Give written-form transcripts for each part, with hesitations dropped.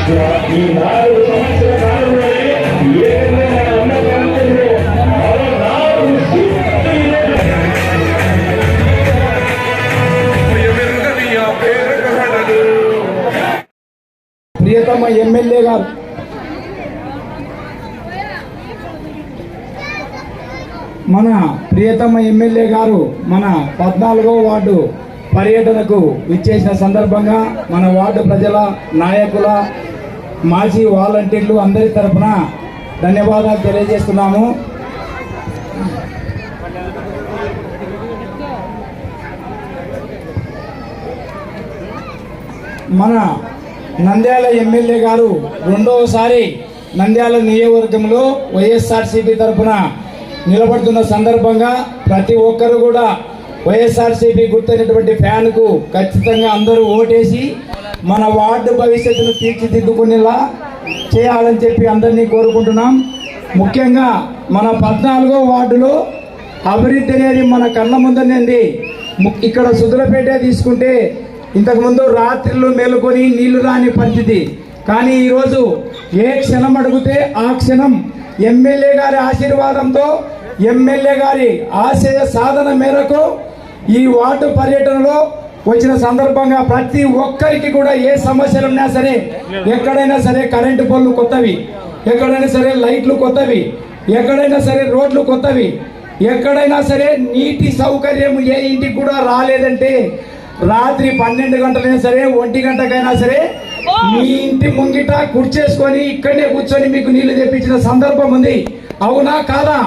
ప్రియతమ MLA గారు మన 14వ ward పర్యటనకు విచ్చేసిన సందర్భంగా మన వార్డు ప్రజల నాయకుల మాజీ వాలంటీర్లు అందరి తరఫున ధన్యవాదాలు తెలియజేస్తున్నాము. మన నంద్యాల ఎమ్మెల్యే గారు రెండవసారి నంద్యాల నియోజకవర్గంలో వైఎస్ఆర్సీపీ తరఫున నిలబడుతున్న సందర్భంగా ప్రతి ఒక్కరు కూడా వైఎస్ఆర్సీపీ గుర్తైనటువంటి ఫ్యాన్కు ఖచ్చితంగా అందరూ ఓటేసి మన వార్డు భవిష్యత్తును తీర్చిదిద్దుకునేలా చేయాలని చెప్పి అందరినీ కోరుకుంటున్నాం. ముఖ్యంగా మన 14వ వార్డులో అభివృద్ధి అనేది మన కళ్ళ ముందనేది. ఇక్కడ సుదులపేట తీసుకుంటే ఇంతకుముందు రాత్రిళ్ళు మేలుకొని నీళ్లు రాని పరిస్థితి, కానీ ఈరోజు ఏ క్షణం అడిగితే ఆ క్షణం ఎమ్మెల్యే గారి ఆశీర్వాదంతో ఎమ్మెల్యే గారి ఆశయ సాధన మేరకు ఈ వార్డు పర్యటనలో వచ్చిన సందర్భంగా ప్రతి ఒక్కరికి కూడా ఏ సమస్యలు ఉన్నా సరే, ఎక్కడైనా సరే కరెంటు పోల్లు కొత్తవి, ఎక్కడైనా సరే లైట్లు కొత్తవి, ఎక్కడైనా సరే రోడ్లు కొత్తవి, ఎక్కడైనా సరే నీటి సౌకర్యం ఏ ఇంటికి కూడా రాలేదంటే రాత్రి 12 గంటలైనా సరే 1 గంటకైనా సరే మీ ఇంటి ముంగిట కుర్చేసుకొని ఇక్కడనే కూర్చొని మీకు నీళ్లు తెప్పించిన సందర్భం ఉంది. అవునా కాదా?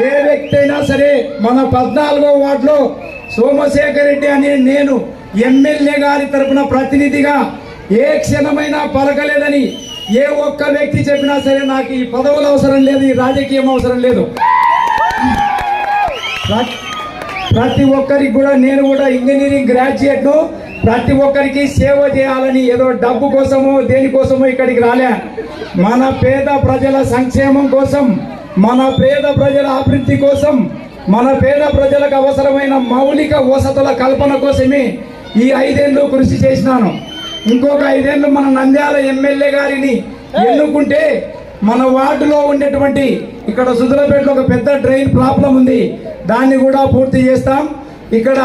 ఏ వ్యక్తి అయినా సరే మన 14వ వార్డులో సోమశేఖర్ రెడ్డి అనే నేను ఎమ్మెల్యే గారి తరఫున ప్రతినిధిగా ఏ క్షణమైనా పలకలేదని ఏ ఒక్క వ్యక్తి చెప్పినా సరే నాకు ఈ పదవులు అవసరం లేదు, ఈ రాజకీయం అవసరం లేదు. ప్రతి ఒక్కరికి కూడా నేను కూడా ఇంజనీరింగ్ గ్రాడ్యుయేట్ను, ప్రతి ఒక్కరికి సేవ చేయాలని ఏదో డబ్బు కోసమో దేనికోసమో ఇక్కడికి రాలే. మన పేద ప్రజల సంక్షేమం కోసం, మన పేద ప్రజల అభివృద్ధి కోసం, మన పేద ప్రజలకు అవసరమైన మౌలిక వసతుల కల్పన కోసమే ఈ 5 ఏళ్ళు కృషి చేసినాను. ఇంకొక 5 ఏళ్ళు మన నంద్యాల ఎమ్మెల్యే గారిని ఎన్నుకుంటే మన వార్డులో ఉండేటువంటి ఇక్కడ సుదులపేటలో ఒక పెద్ద డ్రైన్ ప్రాబ్లం ఉంది, దాన్ని కూడా పూర్తి చేస్తాం. ఇక్కడ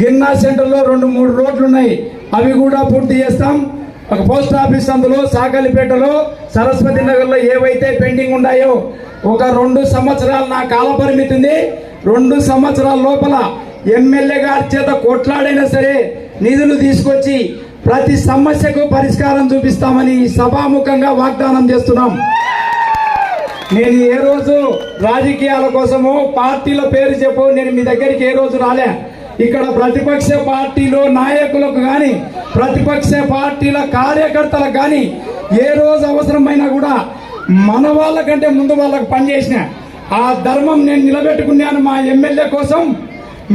గిన్నా సెంటర్లో 2-3 రోడ్లు ఉన్నాయి, అవి కూడా పూర్తి చేస్తాం. ఒక పోస్ట్ ఆఫీస్ అందులో సాకలిపేటలో సరస్వతి నగర్లో ఏవైతే పెండింగ్ ఉన్నాయో ఒక 2 సంవత్సరాలు నా కాల పరిమితి ఉంది. 2 సంవత్సరాల లోపల ఎమ్మెల్యే గారి చేత కొట్లాడైనా సరే నిధులు తీసుకొచ్చి ప్రతి సమస్యకు పరిష్కారం చూపిస్తామని సభాముఖంగా వాగ్దానం చేస్తున్నాం. నేను ఏ రోజు రాజకీయాల కోసమో పార్టీల పేరు చెప్పు నేను మీ దగ్గరికి ఏ రోజు రాలే. ఇక్కడ ప్రతిపక్ష పార్టీలో నాయకులకు కానీ ప్రతిపక్ష పార్టీల కార్యకర్తలకు కానీ ఏ రోజు అవసరమైనా కూడా మన వాళ్ళకంటే ముందు వాళ్ళకు పనిచేసిన ఆ ధర్మం నేను నిలబెట్టుకున్నాను మా ఎమ్మెల్యే కోసం.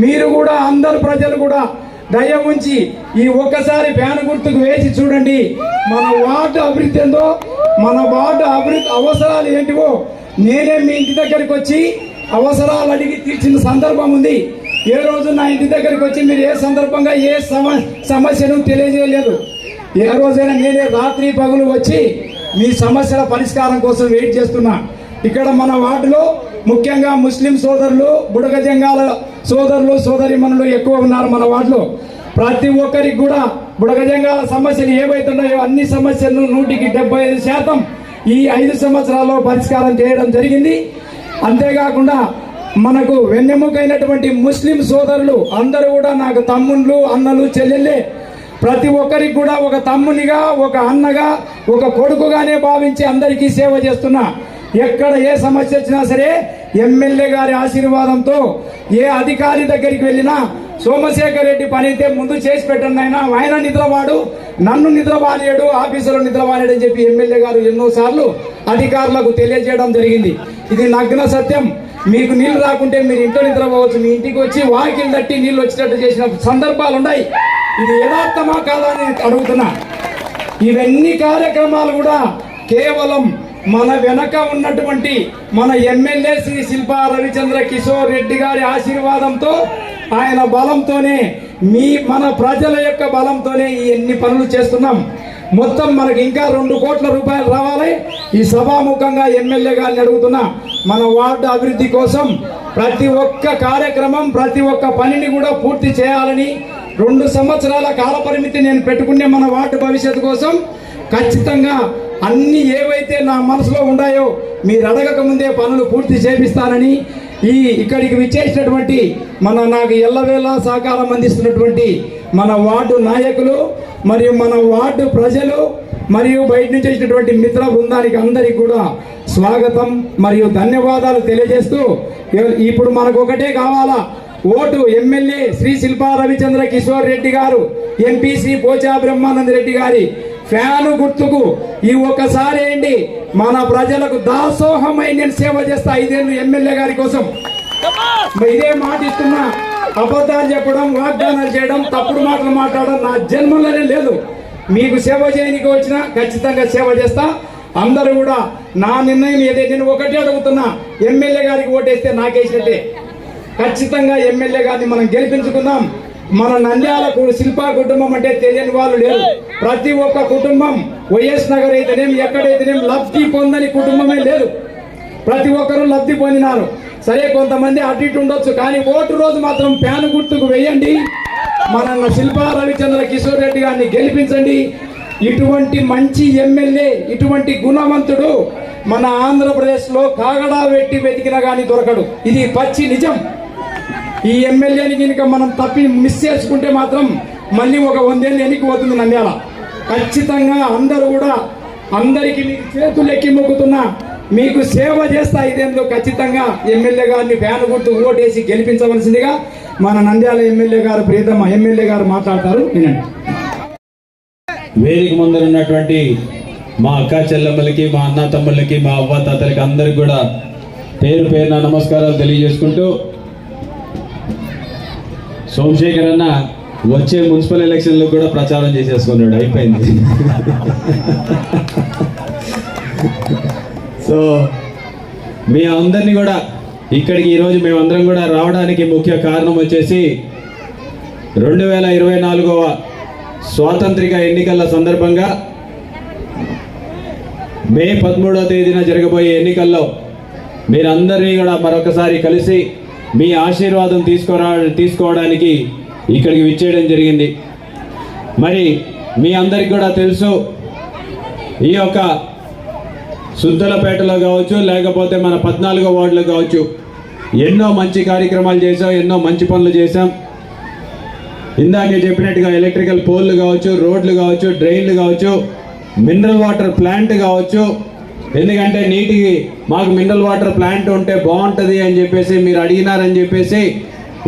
మీరు కూడా అందరు ప్రజలు కూడా దయ ఉంచి ఈ ఒక్కసారి ఫ్యాన్ గుర్తుకు వేసి చూడండి. మన వార్డు అభివృద్ధి ఏందో, మన వార్డు అభివృద్ధి అవసరాలు ఏంటివో నేనే మీ ఇంటి దగ్గరికి వచ్చి అవసరాలు అడిగి తీర్చిన సందర్భం ఉంది. ఏ రోజు నా ఇంటి దగ్గరికి వచ్చి మీరు ఏ సందర్భంగా ఏ సమస్యను తెలియజేయలేదు. ఏ రోజైనా నేనే రాత్రి పగులు వచ్చి మీ సమస్యల పరిష్కారం కోసం వెయిట్ చేస్తున్నా. ఇక్కడ మన వార్డులో ముఖ్యంగా ముస్లిం సోదరులు, బుడగ జంగాల సోదరులు సోదరిమణులు ఎక్కువ ఉన్నారు మన వార్డులో. ప్రతి ఒక్కరికి కూడా బుడగ జంగాల సమస్యలు ఏవైతున్నాయో అన్ని సమస్యలను 100% ఈ 5 సంవత్సరాల్లో పరిష్కారం చేయడం జరిగింది. అంతేకాకుండా మనకు వెన్నెముకైనటువంటి ముస్లిం సోదరులు అందరూ కూడా నాకు తమ్ముళ్ళు, అన్నలు, చెల్లెళ్ళే. ప్రతి ఒక్కరికి కూడా ఒక తమ్మునిగా, ఒక అన్నగా, ఒక కొడుకుగానే భావించి అందరికీ సేవ చేస్తున్నా. ఎక్కడ ఏ సమస్య వచ్చినా సరే ఎమ్మెల్యే గారి ఆశీర్వాదంతో ఏ అధికారి దగ్గరికి వెళ్ళినా సోమశేఖర్ రెడ్డి పని అయితే ముందు చేసి పెట్టండి ఆయన నిద్రవాడు, నన్ను నిద్రవాలేడు, ఆఫీసులో నిద్రవాలేడు అని చెప్పి ఎమ్మెల్యే గారు ఎన్నోసార్లు అధికారులకు తెలియజేయడం జరిగింది. ఇది నగ్న సత్యం. మీకు నీళ్లు రాకుంటే మీరు ఇంట్లో నిద్రపోవచ్చు, మీ ఇంటికి వచ్చి వాకిలు తట్టి నీళ్లు వచ్చేటట్టు చేసిన సందర్భాలు ఉన్నాయి. ఇది యథార్థమా కాదా అని అడుగుతున్నా. ఇవన్నీ కార్యక్రమాలు కూడా కేవలం మన వెనక ఉన్నటువంటి మన ఎమ్మెల్యే శ్రీ శిల్పా రవిచంద్ర కిషోర్ రెడ్డి గారి ఆశీర్వాదంతో ఆయన బలంతోనే మన ప్రజల యొక్క బలంతోనే ఈ ఎన్ని పనులు చేస్తున్నాం. మొత్తం మనకి ఇంకా 2 కోట్ల రూపాయలు రావాలి. ఈ సభాముఖంగా ఎమ్మెల్యే గారిని అడుగుతున్నా, మన వార్డు అభివృద్ధి కోసం ప్రతి ఒక్క కార్యక్రమం, ప్రతి ఒక్క పనిని కూడా పూర్తి చేయాలని 2 సంవత్సరాల కాల పరిమితి నేను పెట్టుకునే మన వార్డు భవిష్యత్తు కోసం ఖచ్చితంగా అన్ని ఏవైతే నా మనసులో ఉన్నాయో మీరు అడగక ముందే పనులు పూర్తి చేపిస్తానని ఇక్కడికి విచ్చేసినటువంటి నాకు ఎల్లవేళ సహకారం అందిస్తున్నటువంటి మన వార్డు నాయకులు మరియు మన వార్డు ప్రజలు మరియు బయట నుంచి వచ్చినటువంటి మిత్ర బృందానికి అందరికీ కూడా స్వాగతం మరియు ధన్యవాదాలు తెలియజేస్తూ, ఇప్పుడు మనకు ఒకటే కావాలా, ఓటు. ఎమ్మెల్యే శ్రీ శిల్పా రవిచంద్ర కిషోర్ రెడ్డి గారు, ఎంపీసీ పోచా బ్రహ్మానంద రెడ్డి గారి ఫ్యాను గుర్తుకు ఈ ఒక్కసారి ఏంటి మన ప్రజలకు దాసోహమై నేను సేవ చేస్తా 5 ఏళ్ళు ఎమ్మెల్యే గారి కోసం. ఇదే మాట ఇస్తున్నా. అబద్ధాలు చెప్పడం, వాగ్దానాలు చేయడం, తప్పుడు మాటలు మాట్లాడడం నా జన్మలోనే లేదు. మీకు సేవ చేయడానికి వచ్చినా ఖచ్చితంగా సేవ చేస్తా. అందరూ కూడా నా నిర్ణయం ఏదైతే, నేను ఒకటే అడుగుతున్నా, ఎమ్మెల్యే గారికి ఓటేస్తే నాకేసినట్టే. ఖచ్చితంగా ఎమ్మెల్యే గారిని మనం గెలిపించుకుందాం. మన నంద్యాలకు శిల్పా కుటుంబం అంటే తెలియని వాళ్ళు లేరు. ప్రతి ఒక్క కుటుంబం వైఎస్ నగర్ అయితేనేం ఎక్కడైతేనేం లబ్ధి పొందని కుటుంబమే లేదు. ప్రతి ఒక్కరూ లబ్ధి పొందినారు. సరే, కొంతమంది అటు ఇటు ఉండొచ్చు, కానీ ఓటు రోజు మాత్రం ఫ్యాన్ గుర్తుకు వేయండి. మన శిల్పా రవిచంద్ర కిషోర్ రెడ్డి గారిని గెలిపించండి. ఇటువంటి మంచి ఎమ్మెల్యే, ఇటువంటి గుణవంతుడు మన ఆంధ్రప్రదేశ్లో కాగడా పెట్టి వెతికినా కానీ దొరకడు. ఇది పచ్చి నిజం. ఈ ఎమ్మెల్యేని కనుక మనం మిస్ చేసుకుంటే మాత్రం మళ్ళీ ఒక 100 ఏళ్ళు వెనక్కి పోతుంది నంద్యాల. ఖచ్చితంగా అందరూ కూడా, అందరికీ మీకు చేతులు ఎక్కి మొక్కుతున్నా, మీకు సేవ చేస్తా 5 ఏళ్ళు. ఖచ్చితంగా ఎమ్మెల్యే గారిని ఫ్యాన్ గుర్తు ఓటేసి గెలిపించవలసిందిగా మన నంద్యాల ఎమ్మెల్యే గారు, ప్రియతమ ఎమ్మెల్యే గారు మాట్లాడతారు, వినండి. వేదిక ముందర ఉన్నటువంటి మా అక్క చెల్లెమ్మలకి, మా అన్న తమ్ముళ్ళకి, మా అవ్వ తాతలకి అందరికి కూడా పేరు పేరున నమస్కారాలు తెలియజేసుకుంటూ, సోమశేఖర్ అన్న వచ్చే మున్సిపల్ ఎలక్షన్లో కూడా ప్రచారం చేసేసుకున్నాడు, అయిపోయింది. సో మీ అందరినీ కూడా ఇక్కడికి ఈరోజు మేమందరం కూడా రావడానికి ముఖ్య కారణం వచ్చేసి 2024వ స్వాతంత్రిక ఎన్నికల సందర్భంగా మే 13వ తేదీన జరగబోయే ఎన్నికల్లో మీరందరినీ కూడా మరొకసారి కలిసి మీ ఆశీర్వాదం తీసుకోవడానికి ఇక్కడికి విచ్చేయడం జరిగింది. మరి మీ అందరికి కూడా తెలుసు, ఈ యొక్క సుద్దలపేటలో కావచ్చు, లేకపోతే మన 14వ వార్డులో కావచ్చు, ఎన్నో మంచి కార్యక్రమాలు చేసాం, ఎన్నో మంచి పనులు చేసాం. ఇందాకే చెప్పినట్టుగా ఎలక్ట్రికల్ పోల్లు కావచ్చు, రోడ్లు కావచ్చు, డ్రైన్లు కావచ్చు, మినరల్ వాటర్ ప్లాంట్ కావచ్చు. ఎందుకంటే నీటికి మాకు మినరల్ వాటర్ ప్లాంట్ ఉంటే బాగుంటుంది అని చెప్పేసి మీరు అడిగినారని చెప్పేసి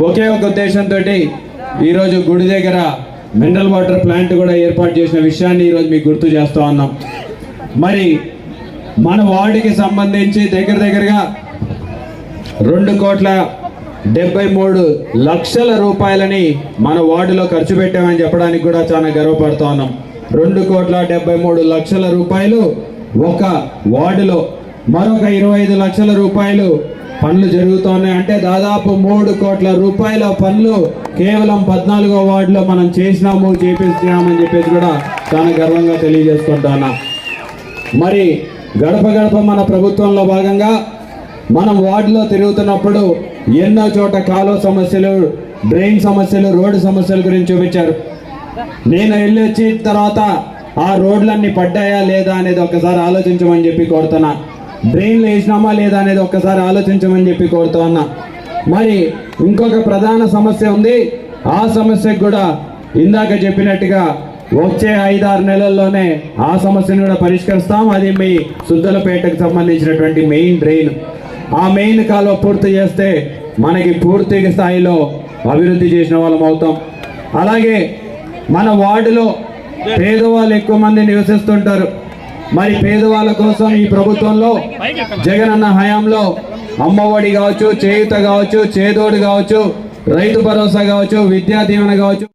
ఒకే ఒక ఉద్దేశంతో ఈరోజు గుడి దగ్గర మినరల్ వాటర్ ప్లాంట్ కూడా ఏర్పాటు చేసిన విషయాన్ని ఈరోజు మీకు గుర్తు చేస్తూ ఉన్నాం. మరి మన వార్డుకి సంబంధించి దగ్గరగా 2,73,00,000 రూపాయలని మన వార్డులో ఖర్చు పెట్టామని చెప్పడానికి కూడా చాలా గర్వపడుతూ ఉన్నాం. 2,73,00,000 రూపాయలు ఒక వార్డులో, మరొక 25 లక్షల రూపాయలు పనులు జరుగుతున్నాయి. అంటే దాదాపు 3 కోట్ల రూపాయల పనులు కేవలం 14వ వార్డులో మనం చేపించామని చెప్పేసి కూడా చాలా గర్వంగా తెలియజేసుకుంటున్నా. మరి గడప మన ప్రభుత్వంలో భాగంగా మనం వార్డులో తిరుగుతున్నప్పుడు ఎన్నో చోట కాలువ సమస్యలు, డ్రైన్ సమస్యలు, రోడ్డు సమస్యల గురించి చూపించారు. నేను వెళ్ళి వచ్చిన తర్వాత ఆ రోడ్లన్నీ పడ్డాయా లేదా అనేది ఒక్కసారి ఆలోచించమని చెప్పి కోరుతున్నా. డ్రైన్లు వేసినామా లేదా అనేది ఒక్కసారి ఆలోచించమని చెప్పి కోరుతున్నా. మరి ఇంకొక ప్రధాన సమస్య ఉంది. ఆ సమస్యకు కూడా ఇందాక చెప్పినట్టుగా వచ్చే 5-6 నెలల్లోనే ఆ సమస్యను కూడా పరిష్కరిస్తాం. అది మీ సుద్దలపేటకు సంబంధించినటువంటి మెయిన్ డ్రైన్. ఆ మెయిన్ కాలువ పూర్తి చేస్తే మనకి పూర్తి స్థాయిలో అభివృద్ధి చేసిన వాళ్ళం అవుతాం. అలాగే మన వార్డులో పేదవాళ్ళు ఎక్కువ మంది నివసిస్తుంటారు. మరి పేదవాళ్ళ కోసం ఈ ప్రభుత్వంలో జగనన్న హయాంలో అమ్మఒడి కావచ్చు, చేయూత కావచ్చు, చేదోడు కావచ్చు, రైతు భరోసా కావచ్చు, విద్యా దీవెన కావచ్చు,